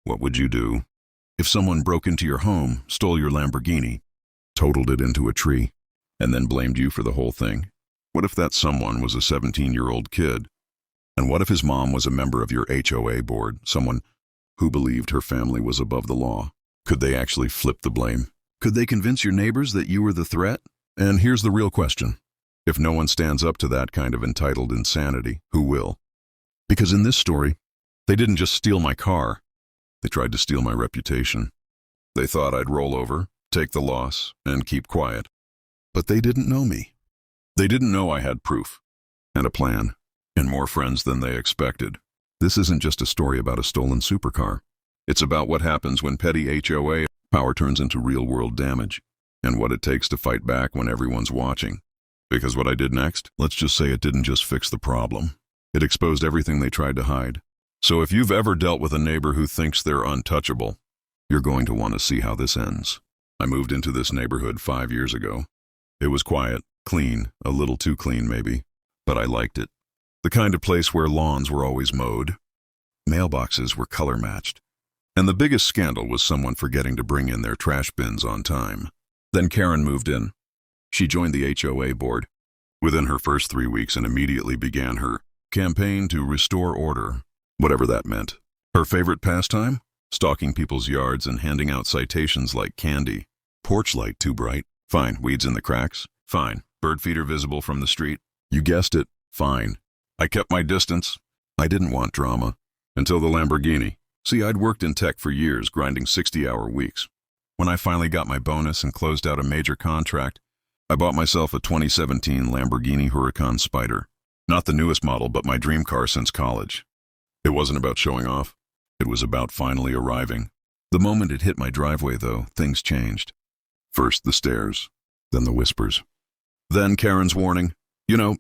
What would you do if someone broke into your home, stole your Lamborghini, totaled it into a tree, and then blamed you for the whole thing? What if that someone was a 17-year-old kid? And what if his mom was a member of your HOA board, someone who believed her family was above the law? Could they actually flip the blame? Could they convince your neighbors that you were the threat? And here's the real question. If no one stands up to that kind of entitled insanity, who will? Because in this story, they didn't just steal my car. They tried to steal my reputation. They thought I'd roll over, take the loss, and keep quiet. But they didn't know me. They didn't know I had proof, and a plan, and more friends than they expected. This isn't just a story about a stolen supercar. It's about what happens when petty HOA power turns into real-world damage, and what it takes to fight back when everyone's watching. Because what I did next, let's just say it didn't just fix the problem. It exposed everything they tried to hide. So if you've ever dealt with a neighbor who thinks they're untouchable, you're going to want to see how this ends. I moved into this neighborhood 5 years ago. It was quiet, clean, a little too clean maybe, but I liked it. The kind of place where lawns were always mowed, mailboxes were color-matched, and the biggest scandal was someone forgetting to bring in their trash bins on time. Then Karen moved in. She joined the HOA board within her first 3 weeks and immediately began her campaign to restore order, whatever that meant. Her favorite pastime? Stalking people's yards and handing out citations like candy. Porch light too bright? Fine. Weeds in the cracks? Fine. Bird feeder visible from the street? You guessed it. Fine. I kept my distance. I didn't want drama. Until the Lamborghini. See, I'd worked in tech for years, grinding 60-hour weeks. When I finally got my bonus and closed out a major contract, I bought myself a 2017 Lamborghini Huracan Spider. Not the newest model, but my dream car since college. It wasn't about showing off. It was about finally arriving. The moment it hit my driveway, though, things changed. First the stares, then the whispers. Then Karen's warning. You know,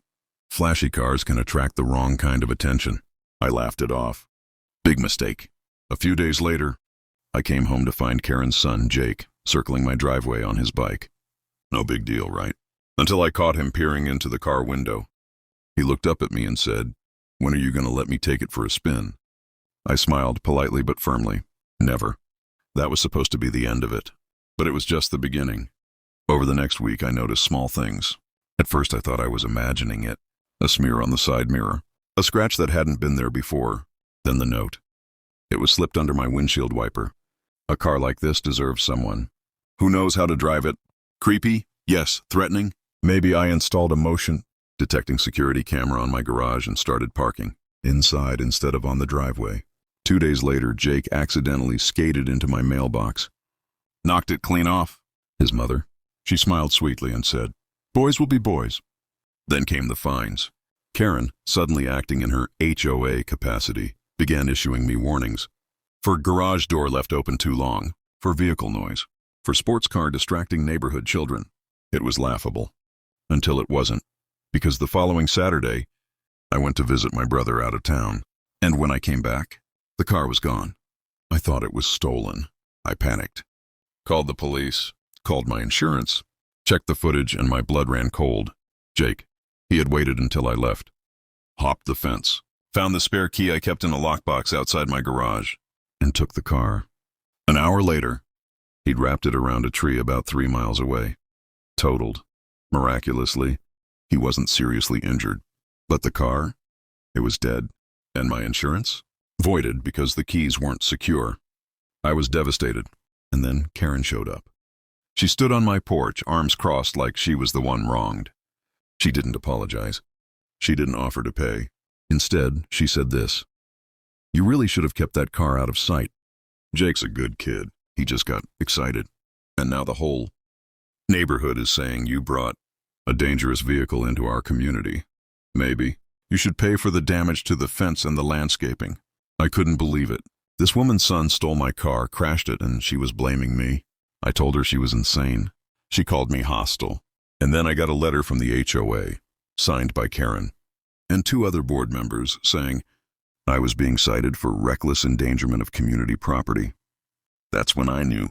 flashy cars can attract the wrong kind of attention. I laughed it off. Big mistake. A few days later, I came home to find Karen's son, Jake, circling my driveway on his bike. No big deal, right? Until I caught him peering into the car window. He looked up at me and said, "When are you going to let me take it for a spin?" I smiled politely but firmly. Never. That was supposed to be the end of it. But it was just the beginning. Over the next week, I noticed small things. At first, I thought I was imagining it. A smear on the side mirror. A scratch that hadn't been there before. Then the note. It was slipped under my windshield wiper. A car like this deserves someone who knows how to drive it. Creepy? Yes. Threatening? Maybe. I installed a motion detecting security camera on my garage and started parking inside instead of on the driveway. 2 days later, Jake accidentally skated into my mailbox. Knocked it clean off. His mother. She smiled sweetly and said, "Boys will be boys." Then came the fines. Karen, suddenly acting in her HOA capacity, began issuing me warnings. For garage door left open too long. For vehicle noise. For sports car distracting neighborhood children. It was laughable. Until it wasn't. Because the following Saturday, I went to visit my brother out of town. And when I came back, the car was gone. I thought it was stolen. I panicked. Called the police. Called my insurance. Checked the footage and my blood ran cold. Jake. He had waited until I left. Hopped the fence. Found the spare key I kept in a lockbox outside my garage. And took the car. An hour later, he'd wrapped it around a tree about 3 miles away. Totaled. Miraculously, he wasn't seriously injured. But the car? It was dead. And my insurance? Voided because the keys weren't secure. I was devastated. And then Karen showed up. She stood on my porch, arms crossed like she was the one wronged. She didn't apologize. She didn't offer to pay. Instead, she said this. "You really should have kept that car out of sight." Jake's a good kid. He just got excited. And now the whole neighborhood is saying you brought a dangerous vehicle into our community. Maybe. You should pay for the damage to the fence and the landscaping. I couldn't believe it. This woman's son stole my car, crashed it, and she was blaming me. I told her she was insane. She called me hostile. And then I got a letter from the HOA, signed by Karen, and 2 other board members saying I was being cited for reckless endangerment of community property. That's when I knew.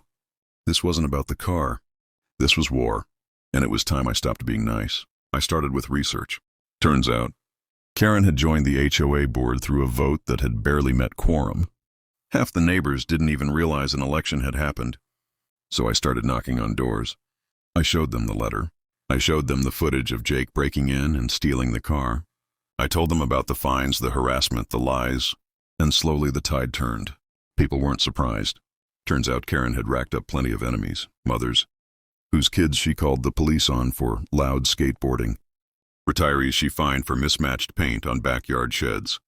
This wasn't about the car. This was war. And it was time I stopped being nice. I started with research. Turns out, Karen had joined the HOA board through a vote that had barely met quorum. Half the neighbors didn't even realize an election had happened. So I started knocking on doors. I showed them the letter. I showed them the footage of Jake breaking in and stealing the car. I told them about the fines, the harassment, the lies, and slowly the tide turned. People weren't surprised. Turns out Karen had racked up plenty of enemies, mothers, whose kids she called the police on for loud skateboarding. Retirees she fined for mismatched paint on backyard sheds.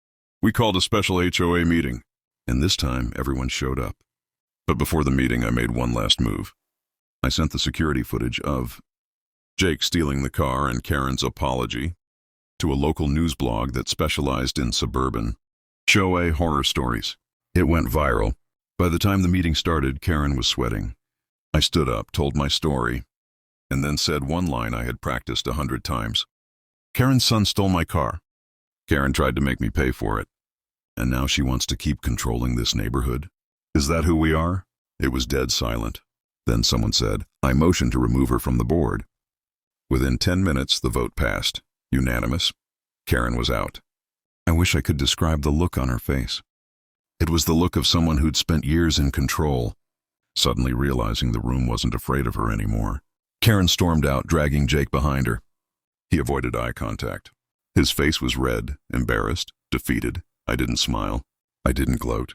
We called a special HOA meeting, and this time everyone showed up. But before the meeting, I made one last move. I sent the security footage of Jake stealing the car and Karen's apology to a local news blog that specialized in suburban HOA horror stories. It went viral. By the time the meeting started, Karen was sweating. I stood up, told my story, and then said one line I had practiced 100 times. Karen's son stole my car. Karen tried to make me pay for it. And now she wants to keep controlling this neighborhood. Is that who we are? It was dead silent. Then someone said, I motion to remove her from the board. Within 10 minutes, the vote passed. Unanimous. Karen was out. I wish I could describe the look on her face. It was the look of someone who'd spent years in control, suddenly realizing the room wasn't afraid of her anymore. Karen stormed out, dragging Jake behind her. He avoided eye contact. His face was red, embarrassed, defeated. I didn't smile. I didn't gloat.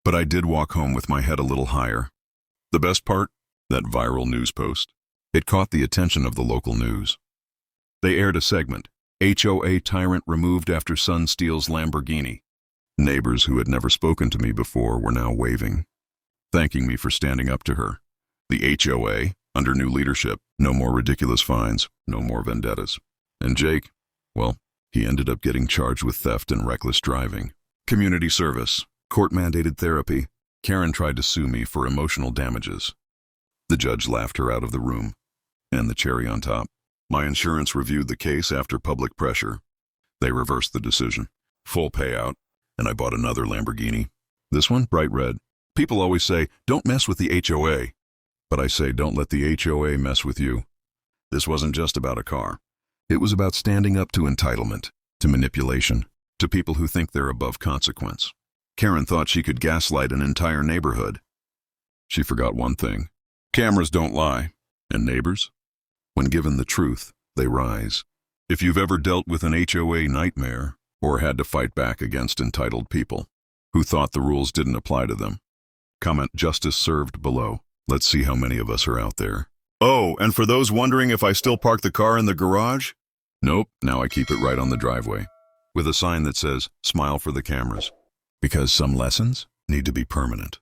But I did walk home with my head a little higher. The best part? That viral news post. It caught the attention of the local news. They aired a segment, HOA tyrant removed after son steals Lamborghini. Neighbors who had never spoken to me before were now waving, thanking me for standing up to her. The HOA, under new leadership, no more ridiculous fines, no more vendettas. And Jake, well, he ended up getting charged with theft and reckless driving. Community service, court-mandated therapy. Karen tried to sue me for emotional damages. The judge laughed her out of the room. And the cherry on top, my insurance reviewed the case after public pressure. They reversed the decision. Full payout. And I bought another Lamborghini. This one, bright red. People always say, don't mess with the HOA. But I say, don't let the HOA mess with you. This wasn't just about a car. It was about standing up to entitlement, to manipulation, to people who think they're above consequence. Karen thought she could gaslight an entire neighborhood. She forgot one thing. Cameras don't lie. And neighbors? When given the truth, they rise. If you've ever dealt with an HOA nightmare, or had to fight back against entitled people who thought the rules didn't apply to them, comment justice served below. Let's see how many of us are out there. Oh, and for those wondering if I still park the car in the garage? Nope, now I keep it right on the driveway, with a sign that says, smile for the cameras. Because some lessons need to be permanent.